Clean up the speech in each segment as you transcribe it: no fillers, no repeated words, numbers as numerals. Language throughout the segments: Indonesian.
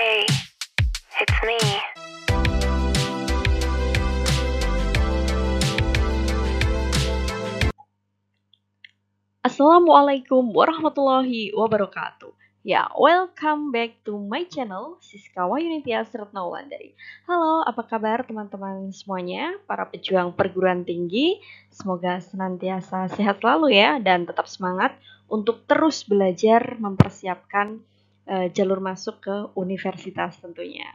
Hey, it's me. Assalamualaikum warahmatullahi wabarakatuh. Ya, welcome back to my channel, Siskawa Yunitia Retnaulandari. Halo, apa kabar teman-teman semuanya, para pejuang perguruan tinggi? Semoga senantiasa sehat selalu ya, dan tetap semangat untuk terus belajar mempersiapkan jalur masuk ke universitas tentunya.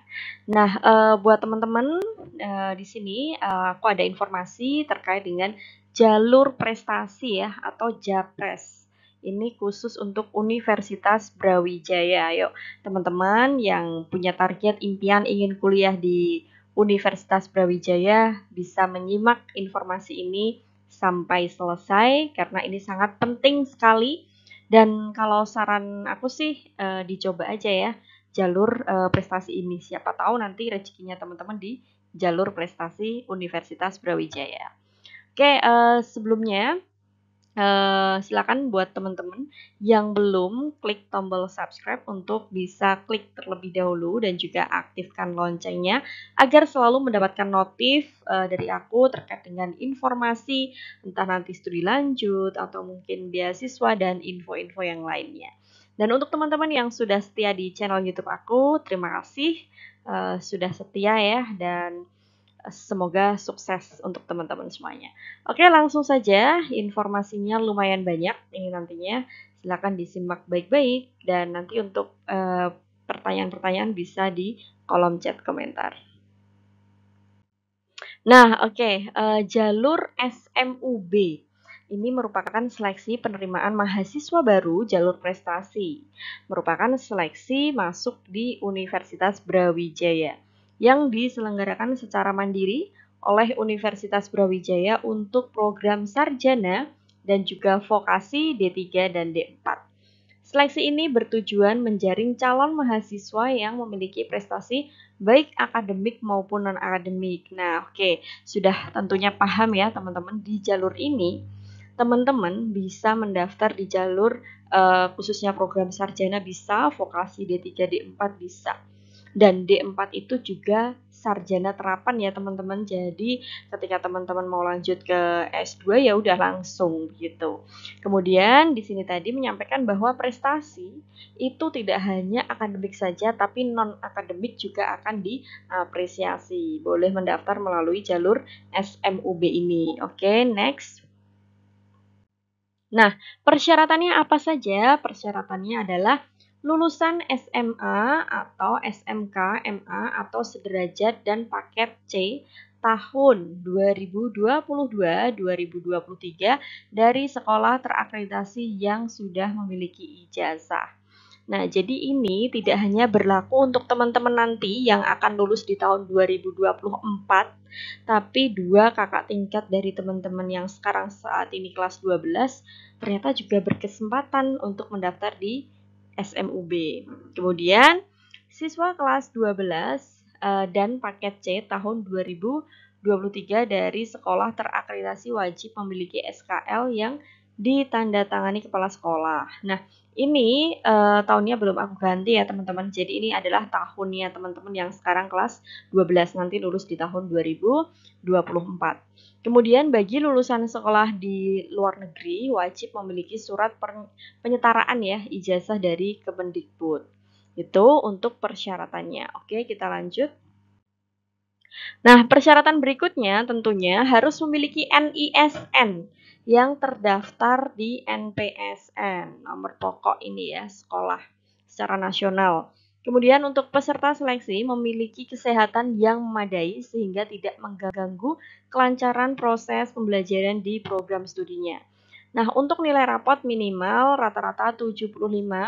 Nah, buat teman-teman di sini aku ada informasi terkait dengan jalur prestasi ya atau JAPRES. Ini khusus untuk Universitas Brawijaya. Ayo teman-teman yang punya target impian ingin kuliah di Universitas Brawijaya bisa menyimak informasi ini sampai selesai karena ini sangat penting sekali. Dan kalau saran aku sih dicoba aja ya jalur prestasi ini. Siapa tahu nanti rezekinya teman-teman di jalur prestasi Universitas Brawijaya. Oke, sebelumnya silakan buat teman-teman yang belum klik tombol subscribe untuk bisa klik terlebih dahulu dan juga aktifkan loncengnya agar selalu mendapatkan notif dari aku terkait dengan informasi entah nanti studi lanjut atau mungkin beasiswa dan info-info yang lainnya. Dan untuk teman-teman yang sudah setia di channel YouTube aku, terima kasih sudah setia ya, dan semoga sukses untuk teman-teman semuanya. Oke, langsung saja. Informasinya lumayan banyak ini nantinya. Silakan disimak baik-baik dan nanti untuk pertanyaan-pertanyaan bisa di kolom chat komentar. Nah, oke, jalur SMUB. Ini merupakan seleksi penerimaan mahasiswa baru jalur prestasi. Merupakan seleksi masuk di Universitas Brawijaya yang diselenggarakan secara mandiri oleh Universitas Brawijaya untuk program sarjana dan juga vokasi D3 dan D4. Seleksi ini bertujuan menjaring calon mahasiswa yang memiliki prestasi baik akademik maupun non-akademik. Nah, oke, sudah tentunya paham ya teman-teman, di jalur ini teman-teman bisa mendaftar di jalur khususnya program sarjana bisa, vokasi D3, D4 bisa. Dan D4 itu juga sarjana terapan ya teman-teman. Jadi ketika teman-teman mau lanjut ke S2 ya udah langsung gitu. Kemudian di sini tadi menyampaikan bahwa prestasi itu tidak hanya akademik saja tapi non akademik juga akan diapresiasi. Boleh mendaftar melalui jalur SMUB ini. Oke, next. Nah, persyaratannya apa saja? Persyaratannya adalah lulusan SMA atau SMK, MA atau sederajat dan paket C tahun 2022-2023 dari sekolah terakreditasi yang sudah memiliki ijazah. Nah, jadi ini tidak hanya berlaku untuk teman-teman nanti yang akan lulus di tahun 2024, tapi dua kakak tingkat dari teman-teman yang sekarang saat ini kelas 12 ternyata juga berkesempatan untuk mendaftar di SMUB. Kemudian, siswa kelas 12 dan paket C tahun 2023 dari sekolah terakreditasi wajib memiliki SKL yang ditandatangani kepala sekolah. Nah, ini tahunnya belum aku ganti ya teman-teman. Jadi ini adalah tahunnya teman-teman yang sekarang kelas 12 nanti lulus di tahun 2024. Kemudian bagi lulusan sekolah di luar negeri wajib memiliki surat penyetaraan ya ijazah dari Kemendikbud. Itu untuk persyaratannya. Oke, kita lanjut. Nah, persyaratan berikutnya tentunya harus memiliki NISN yang terdaftar di NPSN, nomor pokok ini ya, sekolah secara nasional. Kemudian untuk peserta seleksi memiliki kesehatan yang memadai sehingga tidak mengganggu kelancaran proses pembelajaran di program studinya. Nah, untuk nilai rapot minimal rata-rata 75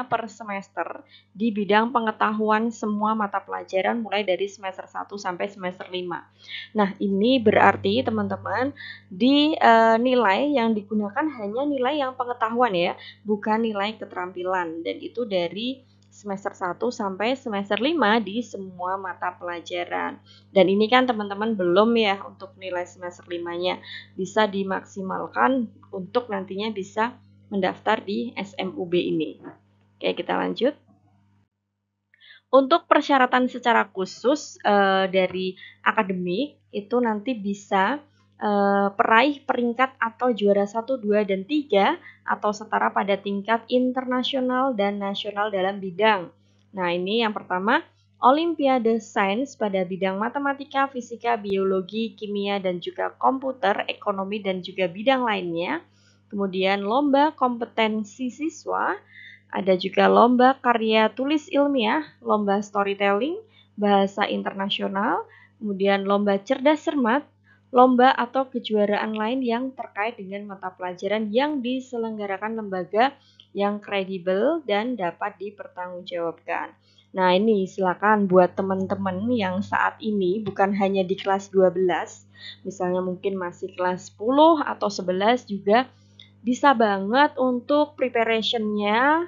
per semester di bidang pengetahuan semua mata pelajaran mulai dari semester 1 sampai semester 5. Nah, ini berarti teman-teman di nilai yang digunakan hanya nilai yang pengetahuan ya, bukan nilai keterampilan. Dan itu dari semester 1 sampai semester 5 di semua mata pelajaran. Dan ini kan teman-teman belum ya untuk nilai semester 5-nya. Bisa dimaksimalkan untuk nantinya bisa mendaftar di SMUB ini. Oke, kita lanjut. Untuk persyaratan secara khusus dari akademik itu nanti bisa peraih peringkat atau juara 1, 2, dan 3 atau setara pada tingkat internasional dan nasional dalam bidang. Nah, ini yang pertama, Olimpiade Sains pada bidang matematika, fisika, biologi, kimia, dan juga komputer, ekonomi, dan juga bidang lainnya. Kemudian lomba kompetensi siswa, ada juga lomba karya tulis ilmiah, lomba storytelling, bahasa internasional, kemudian lomba cerdas cermat, lomba atau kejuaraan lain yang terkait dengan mata pelajaran yang diselenggarakan lembaga yang kredibel dan dapat dipertanggungjawabkan. Nah, ini silakan buat teman-teman yang saat ini bukan hanya di kelas 12, misalnya mungkin masih kelas 10 atau 11 juga bisa banget untuk preparationnya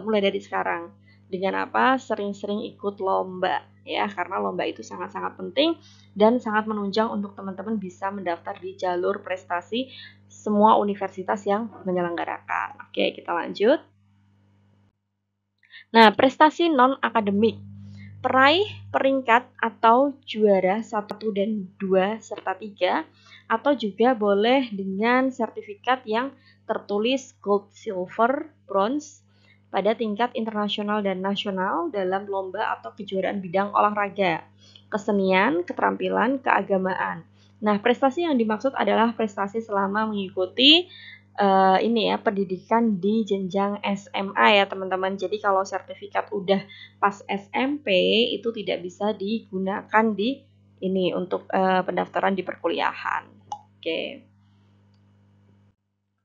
mulai dari sekarang. Dengan apa? Sering-sering ikut lomba ya, karena lomba itu sangat-sangat penting dan sangat menunjang untuk teman-teman bisa mendaftar di jalur prestasi semua universitas yang menyelenggarakan. Oke, kita lanjut. Nah, prestasi non-akademik. Peraih peringkat atau juara 1 dan 2 serta 3 atau juga boleh dengan sertifikat yang tertulis gold, silver, bronze pada tingkat internasional dan nasional dalam lomba atau kejuaraan bidang olahraga, kesenian, keterampilan, keagamaan. Nah, prestasi yang dimaksud adalah prestasi selama mengikuti ini ya, pendidikan di jenjang SMA ya teman-teman. Jadi kalau sertifikat udah pas SMP itu tidak bisa digunakan di ini untuk pendaftaran di perkuliahan. Oke.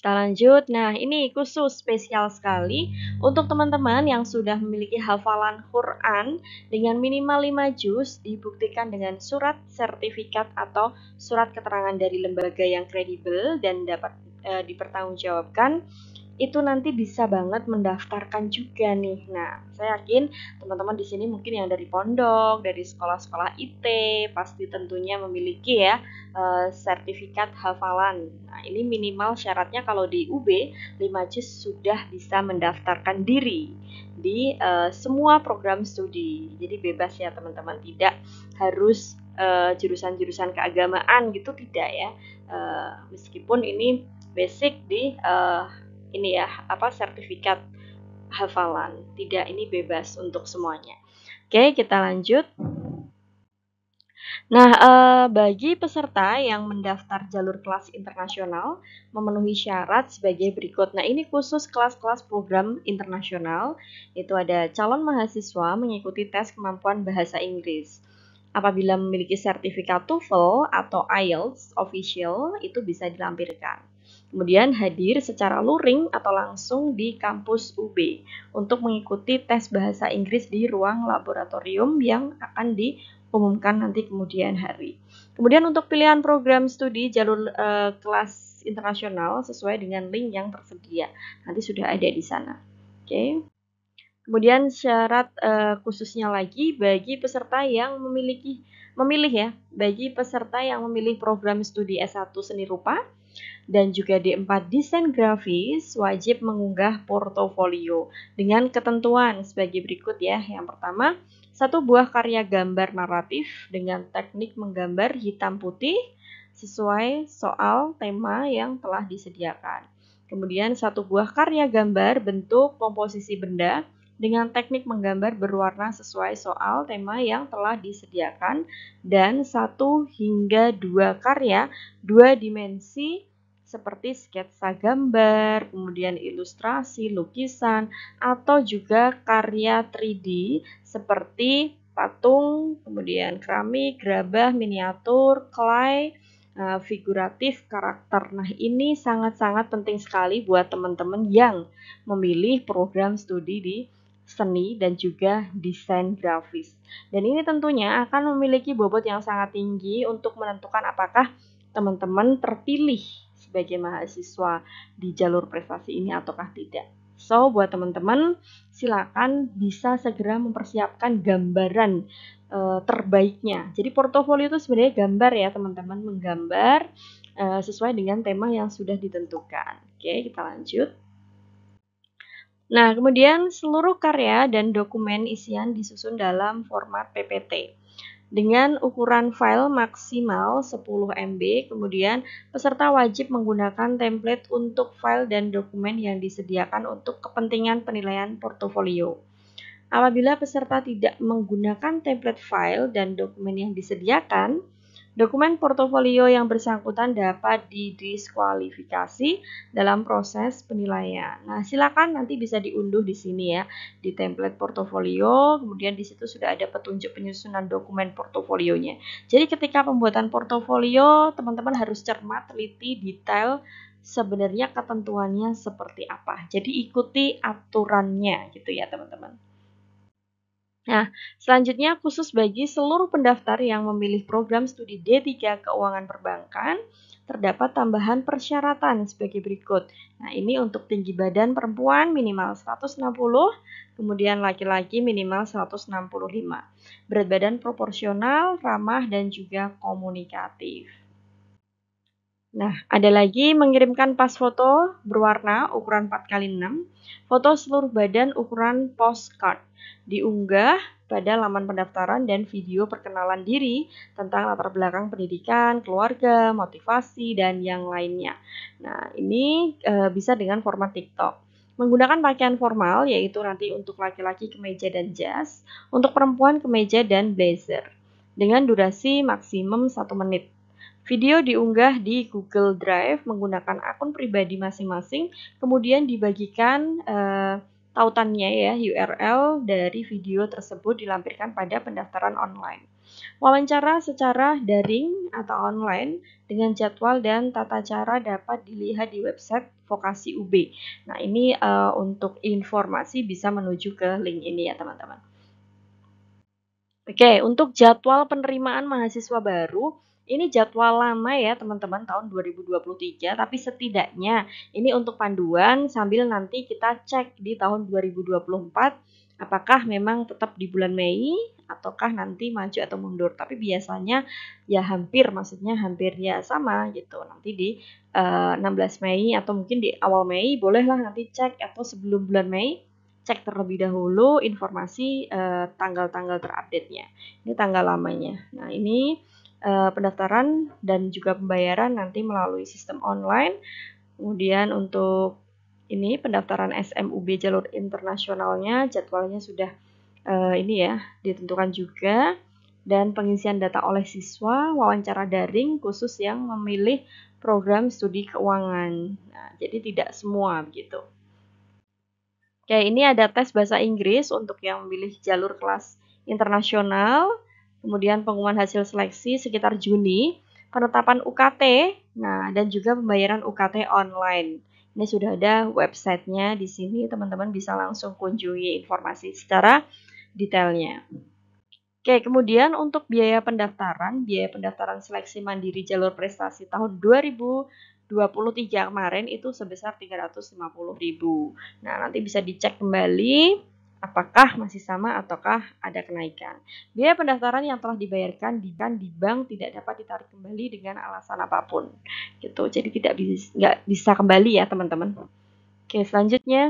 Kita lanjut. Nah, ini khusus spesial sekali untuk teman-teman yang sudah memiliki hafalan Quran dengan minimal 5 juz dibuktikan dengan surat sertifikat atau surat keterangan dari lembaga yang kredibel dan dapat dipertanggungjawabkan, itu nanti bisa banget mendaftarkan juga nih. Nah, saya yakin teman-teman di sini mungkin yang dari pondok, dari sekolah-sekolah IT, pasti tentunya memiliki ya sertifikat hafalan. Nah, ini minimal syaratnya kalau di UB 5 juz sudah bisa mendaftarkan diri di semua program studi. Jadi bebas ya teman-teman, tidak harus jurusan-jurusan keagamaan gitu, tidak ya. Meskipun ini basic di ini ya, sertifikat hafalan. Tidak, ini bebas untuk semuanya. Oke, kita lanjut. Nah, bagi peserta yang mendaftar jalur kelas internasional memenuhi syarat sebagai berikut. Nah, ini khusus kelas-kelas program internasional. Itu ada calon mahasiswa mengikuti tes kemampuan bahasa Inggris. Apabila memiliki sertifikat TOEFL atau IELTS official, itu bisa dilampirkan. Kemudian hadir secara luring atau langsung di kampus UB untuk mengikuti tes bahasa Inggris di ruang laboratorium yang akan diumumkan nanti kemudian hari. Kemudian untuk pilihan program studi jalur kelas internasional sesuai dengan link yang tersedia. Nanti sudah ada di sana. Oke. Kemudian syarat khususnya lagi bagi peserta yang bagi peserta yang memilih program studi S1 Seni Rupa dan juga D4 Desain Grafis wajib mengunggah portofolio dengan ketentuan sebagai berikut ya. Yang pertama, 1 buah karya gambar naratif dengan teknik menggambar hitam putih sesuai soal tema yang telah disediakan. Kemudian 1 buah karya gambar bentuk komposisi benda dengan teknik menggambar berwarna sesuai soal tema yang telah disediakan, dan 1 hingga 2 karya 2 dimensi seperti sketsa gambar, kemudian ilustrasi, lukisan, atau juga karya 3D seperti patung, kemudian keramik, gerabah, miniatur, clay, figuratif, karakter. Nah, ini sangat-sangat penting sekali buat teman-teman yang memilih program studi di seni dan juga desain grafis. Dan ini tentunya akan memiliki bobot yang sangat tinggi untuk menentukan apakah teman-teman terpilih sebagai mahasiswa di jalur prestasi ini ataukah tidak. So, buat teman-teman, silakan bisa segera mempersiapkan gambaran terbaiknya. Jadi portofolio itu sebenarnya gambar ya teman-teman, menggambar sesuai dengan tema yang sudah ditentukan. Oke, kita lanjut. Nah, kemudian seluruh karya dan dokumen isian disusun dalam format PPT dengan ukuran file maksimal 10 MB. Kemudian peserta wajib menggunakan template untuk file dan dokumen yang disediakan untuk kepentingan penilaian portofolio. Apabila peserta tidak menggunakan template file dan dokumen yang disediakan, dokumen portofolio yang bersangkutan dapat didiskualifikasi dalam proses penilaian. Nah, silakan nanti bisa diunduh di sini ya, di template portofolio, kemudian di situ sudah ada petunjuk penyusunan dokumen portofolionya. Jadi ketika pembuatan portofolio, teman-teman harus cermat, teliti, detail, sebenarnya ketentuannya seperti apa. Jadi ikuti aturannya gitu ya, teman-teman. Nah, selanjutnya khusus bagi seluruh pendaftar yang memilih program studi D3 Keuangan Perbankan, terdapat tambahan persyaratan sebagai berikut. Nah, ini untuk tinggi badan perempuan minimal 160, kemudian laki-laki minimal 165. Berat badan proporsional, ramah, dan juga komunikatif. Nah, ada lagi mengirimkan pas foto berwarna ukuran 4x6, foto seluruh badan ukuran postcard, diunggah pada laman pendaftaran dan video perkenalan diri tentang latar belakang pendidikan, keluarga, motivasi, dan yang lainnya. Nah, ini bisa dengan format TikTok. Menggunakan pakaian formal, yaitu nanti untuk laki-laki kemeja dan jas, untuk perempuan kemeja dan blazer, dengan durasi maksimum 1 menit. Video diunggah di Google Drive menggunakan akun pribadi masing-masing, kemudian dibagikan tautannya ya, URL dari video tersebut dilampirkan pada pendaftaran online. Wawancara secara daring atau online dengan jadwal dan tata cara dapat dilihat di website Vokasi UB. Nah, ini untuk informasi bisa menuju ke link ini ya, teman-teman. Oke, untuk jadwal penerimaan mahasiswa baru, ini jadwal lama ya teman-teman tahun 2023, tapi setidaknya ini untuk panduan sambil nanti kita cek di tahun 2024 apakah memang tetap di bulan Mei ataukah nanti maju atau mundur. Tapi biasanya ya maksudnya hampir ya sama gitu. Nanti di 16 Mei atau mungkin di awal Mei bolehlah nanti cek atau sebelum bulan Mei cek terlebih dahulu informasi tanggal-tanggal terupdate-nya. Ini tanggal lamanya. Nah, ini pendaftaran dan juga pembayaran nanti melalui sistem online. Kemudian untuk ini pendaftaran SMUB jalur internasionalnya jadwalnya sudah ini ya ditentukan juga, dan pengisian data oleh siswa, wawancara daring khusus yang memilih program studi keuangan. Nah, jadi tidak semua begitu. Oke, ini ada tes bahasa Inggris untuk yang memilih jalur kelas internasional, kemudian pengumuman hasil seleksi sekitar Juni, penetapan UKT, nah dan juga pembayaran UKT online. Ini sudah ada websitenya di sini, teman-teman bisa langsung kunjungi informasi secara detailnya. Oke, kemudian untuk biaya pendaftaran seleksi mandiri jalur prestasi tahun 2023 kemarin itu sebesar 350.000. Nah, nanti bisa dicek kembali apakah masih sama ataukah ada kenaikan. Biaya pendaftaran yang telah dibayarkan di bank tidak dapat ditarik kembali dengan alasan apapun. Gitu. Jadi nggak bisa kembali ya, teman-teman. Oke, selanjutnya.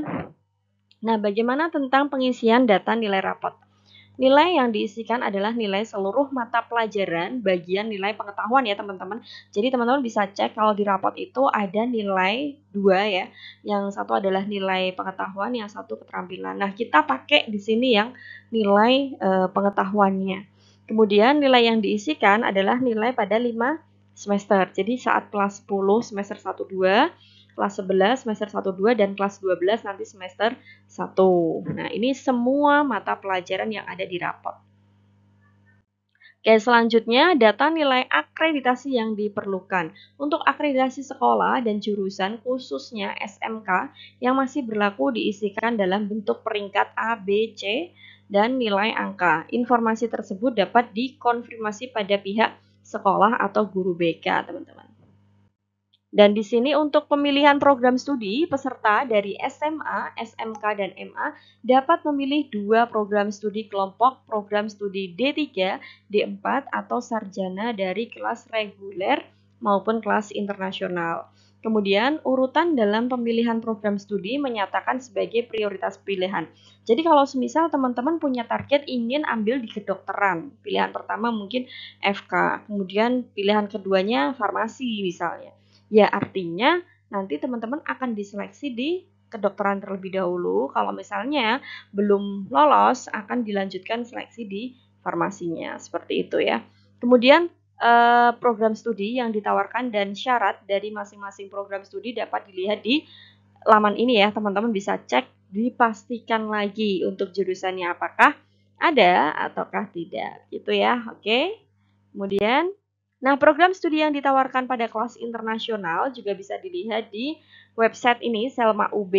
Nah, bagaimana tentang pengisian data nilai rapot? Nilai yang diisikan adalah nilai seluruh mata pelajaran bagian nilai pengetahuan ya teman-teman. Jadi teman-teman bisa cek kalau di rapot itu ada nilai 2 ya. Yang satu adalah nilai pengetahuan, yang satu keterampilan. Nah, kita pakai di sini yang nilai pengetahuannya. Kemudian nilai yang diisikan adalah nilai pada 5 semester. Jadi saat kelas 10 semester 1-2, kelas 11 semester 1-2, dan kelas 12 nanti semester 1. Nah, ini semua mata pelajaran yang ada di rapot. Oke, selanjutnya data nilai akreditasi yang diperlukan. Untuk akreditasi sekolah dan jurusan khususnya SMK yang masih berlaku diisikan dalam bentuk peringkat A, B, C, dan nilai angka. Informasi tersebut dapat dikonfirmasi pada pihak sekolah atau guru BK, teman-teman. Dan di sini untuk pemilihan program studi, peserta dari SMA, SMK, dan MA dapat memilih 2 program studi kelompok, program studi D3, D4, atau sarjana dari kelas reguler maupun kelas internasional. Kemudian urutan dalam pemilihan program studi menyatakan sebagai prioritas pilihan. Jadi kalau semisal teman-teman punya target ingin ambil di kedokteran, pilihan pertama mungkin FK, kemudian pilihan keduanya farmasi misalnya. Ya artinya nanti teman-teman akan diseleksi di kedokteran terlebih dahulu. Kalau misalnya belum lolos akan dilanjutkan seleksi di farmasinya, seperti itu ya. Kemudian program studi yang ditawarkan dan syarat dari masing-masing program studi dapat dilihat di laman ini ya, teman-teman bisa cek, dipastikan lagi untuk jurusannya apakah ada ataukah tidak, gitu ya. Oke. Kemudian, nah program studi yang ditawarkan pada kelas internasional juga bisa dilihat di website ini Selma UB.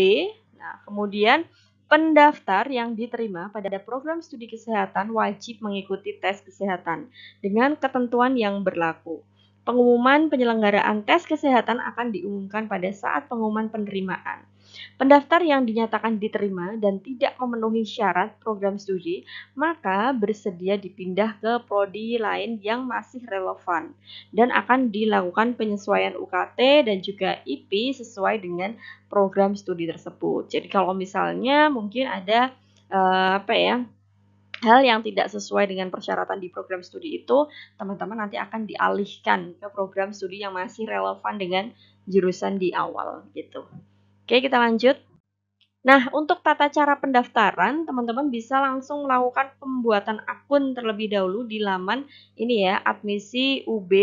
Nah, kemudian pendaftar yang diterima pada program studi kesehatan wajib mengikuti tes kesehatan dengan ketentuan yang berlaku. Pengumuman penyelenggaraan tes kesehatan akan diumumkan pada saat pengumuman penerimaan. Pendaftar yang dinyatakan diterima dan tidak memenuhi syarat program studi, maka bersedia dipindah ke prodi lain yang masih relevan dan akan dilakukan penyesuaian UKT dan juga IP sesuai dengan program studi tersebut. Jadi kalau misalnya mungkin ada hal yang tidak sesuai dengan persyaratan di program studi itu, teman-teman nanti akan dialihkan ke program studi yang masih relevan dengan jurusan di awal gitu. Oke, kita lanjut. Nah, untuk tata cara pendaftaran, teman-teman bisa langsung melakukan pembuatan akun terlebih dahulu di laman ini ya, admisi UB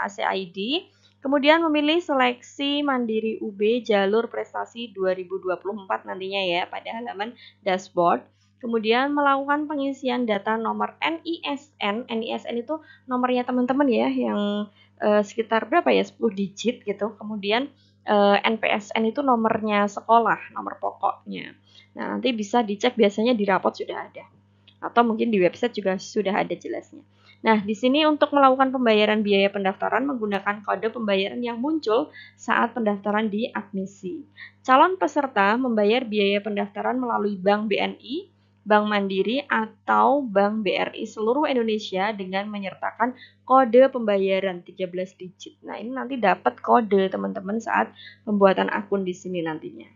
ACID. Kemudian memilih seleksi mandiri UB jalur prestasi 2024 nantinya ya pada halaman dashboard. Kemudian melakukan pengisian data nomor NISN. NISN itu nomornya teman-teman ya yang sekitar berapa ya, 10 digit gitu. Kemudian NPSN itu nomornya sekolah, nomor pokoknya. Nah, nanti bisa dicek, biasanya di rapot sudah ada. Atau mungkin di website juga sudah ada jelasnya. Nah, di sini untuk melakukan pembayaran biaya pendaftaran menggunakan kode pembayaran yang muncul saat pendaftaran di admisi. Calon peserta membayar biaya pendaftaran melalui Bank BNI, Bank Mandiri, atau Bank BRI seluruh Indonesia dengan menyertakan kode pembayaran 13 digit. Nah, ini nanti dapat kode teman-teman saat pembuatan akun di sini nantinya.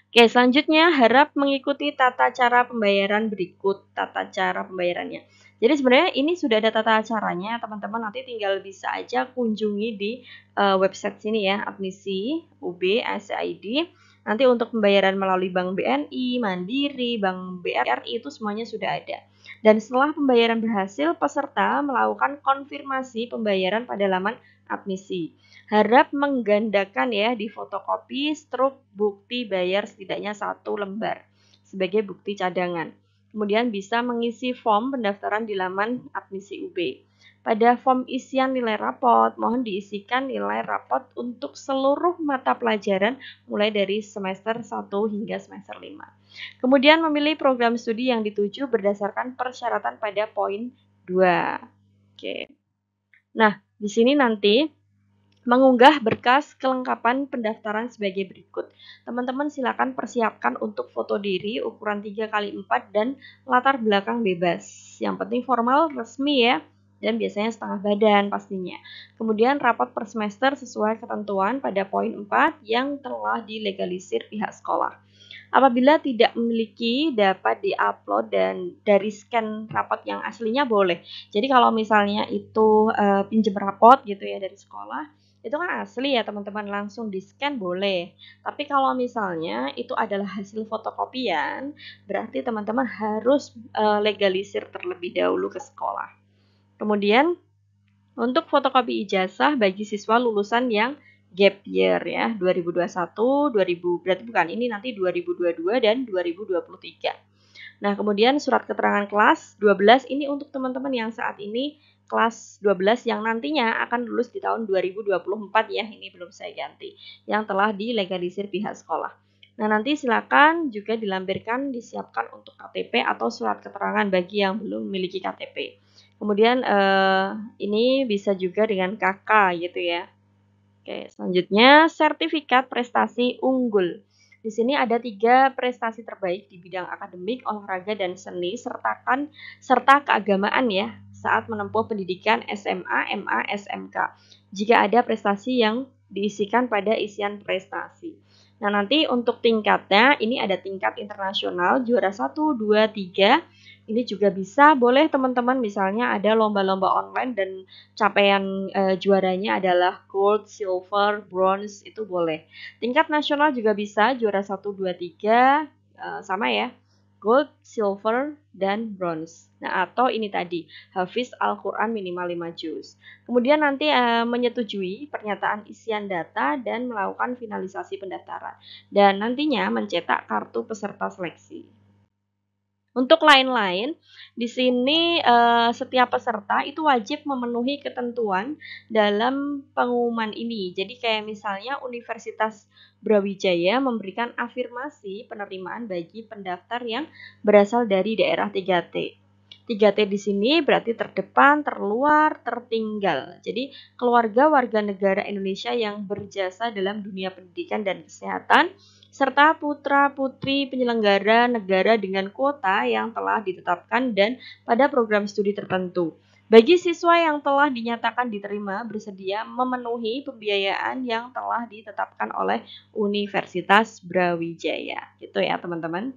Oke, selanjutnya harap mengikuti tata cara pembayaran berikut tata cara pembayarannya. Jadi sebenarnya ini sudah ada tata caranya, teman-teman nanti tinggal bisa aja kunjungi di website sini ya, admisi UB ACID. Nanti untuk pembayaran melalui Bank BNI, Mandiri, Bank BRI itu semuanya sudah ada. Dan setelah pembayaran berhasil, peserta melakukan konfirmasi pembayaran pada laman admisi. Harap menggandakan ya di fotokopi struk bukti bayar setidaknya 1 lembar sebagai bukti cadangan. Kemudian bisa mengisi form pendaftaran di laman admisi UB. Pada form isian nilai rapot, mohon diisikan nilai rapot untuk seluruh mata pelajaran mulai dari semester 1 hingga semester 5. Kemudian memilih program studi yang dituju berdasarkan persyaratan pada poin 2. Oke. Nah, di sini nanti mengunggah berkas kelengkapan pendaftaran sebagai berikut. Teman-teman silakan persiapkan untuk foto diri ukuran 3x4 dan latar belakang bebas. Yang penting formal, resmi ya, dan biasanya setengah badan pastinya. Kemudian rapot per semester sesuai ketentuan pada poin 4 yang telah dilegalisir pihak sekolah. Apabila tidak memiliki, dapat diupload dan dari scan rapot yang aslinya boleh. Jadi kalau misalnya itu pinjem rapot gitu ya dari sekolah, itu kan asli ya teman-teman, langsung di scan boleh. Tapi kalau misalnya itu adalah hasil fotokopian, berarti teman-teman harus legalisir terlebih dahulu ke sekolah. Kemudian untuk fotokopi ijazah bagi siswa lulusan yang gap year ya, 2021, berarti bukan ini, nanti 2022 dan 2023. Nah, kemudian surat keterangan kelas 12 ini untuk teman-teman yang saat ini kelas 12 yang nantinya akan lulus di tahun 2024 ya, ini belum saya ganti, yang telah dilegalisir pihak sekolah. Nah, nanti silakan juga dilampirkan, disiapkan untuk KTP atau surat keterangan bagi yang belum memiliki KTP. Kemudian ini bisa juga dengan KK gitu ya. Oke, selanjutnya sertifikat prestasi unggul. Di sini ada 3 prestasi terbaik di bidang akademik, olahraga, dan seni, serta keagamaan ya saat menempuh pendidikan SMA, MA, SMK. Jika ada prestasi yang diisikan pada isian prestasi. Nah, nanti untuk tingkatnya, ini ada tingkat internasional, juara 1, 2, 3. Ini juga bisa, boleh teman-teman misalnya ada lomba-lomba online dan capaian juaranya adalah gold, silver, bronze, itu boleh. Tingkat nasional juga bisa, juara 1, 2, 3, sama ya, gold, silver, dan bronze. Nah, atau ini tadi, hafiz Al-Quran minimal 5 juz. Kemudian nanti menyetujui pernyataan isian data dan melakukan finalisasi pendaftaran. Dan nantinya mencetak kartu peserta seleksi. Untuk lain-lain, di sini setiap peserta itu wajib memenuhi ketentuan dalam pengumuman ini. Jadi kayak misalnya Universitas Brawijaya memberikan afirmasi penerimaan bagi pendaftar yang berasal dari daerah 3T. 3T di sini berarti terdepan, terluar, tertinggal. Jadi keluarga warga negara Indonesia yang berjasa dalam dunia pendidikan dan kesehatan, serta putra-putri penyelenggara negara dengan kuota yang telah ditetapkan dan pada program studi tertentu. Bagi siswa yang telah dinyatakan diterima bersedia memenuhi pembiayaan yang telah ditetapkan oleh Universitas Brawijaya. Gitu ya, teman-teman.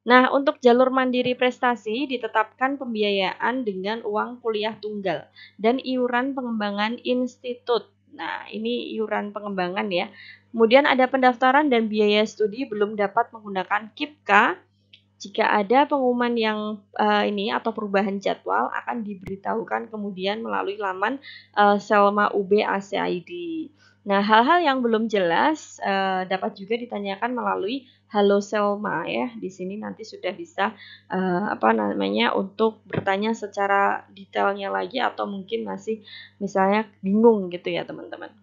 Nah, untuk jalur mandiri prestasi ditetapkan pembiayaan dengan uang kuliah tunggal dan iuran pengembangan institut. Nah, ini iuran pengembangan ya. Kemudian ada pendaftaran dan biaya studi belum dapat menggunakan KIPK. Jika ada pengumuman yang ini atau perubahan jadwal akan diberitahukan kemudian melalui laman Selma UB ACID. Nah, hal-hal yang belum jelas dapat juga ditanyakan melalui Halo Selma ya. Di sini nanti sudah bisa untuk bertanya secara detailnya lagi atau mungkin masih misalnya bingung gitu ya, teman-teman.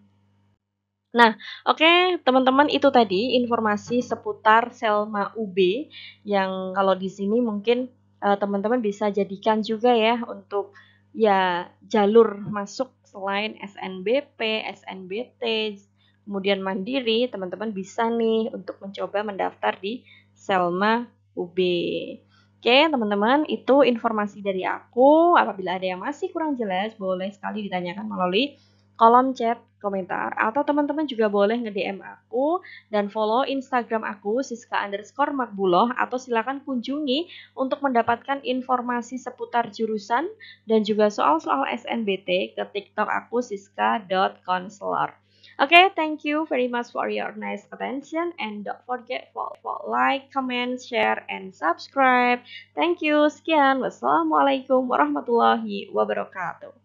Nah, oke, teman-teman, itu tadi informasi seputar Selma UB yang kalau di sini mungkin teman-teman bisa jadikan juga ya untuk ya jalur masuk selain SNBP, SNBT, kemudian mandiri, teman-teman bisa nih untuk mencoba mendaftar di Selma UB. Oke, teman-teman, itu informasi dari aku. Apabila ada yang masih kurang jelas, boleh sekali ditanyakan melalui kolom chat komentar, atau teman-teman juga boleh nge-DM aku dan follow Instagram aku siska_makbuloh, atau silakan kunjungi untuk mendapatkan informasi seputar jurusan dan juga soal-soal SNBT ke TikTok aku siska.counselor. Okay, thank you very much for your nice attention, and don't forget for like, comment, share, and subscribe. Thank you. Sekian. Wassalamualaikum warahmatullahi wabarakatuh.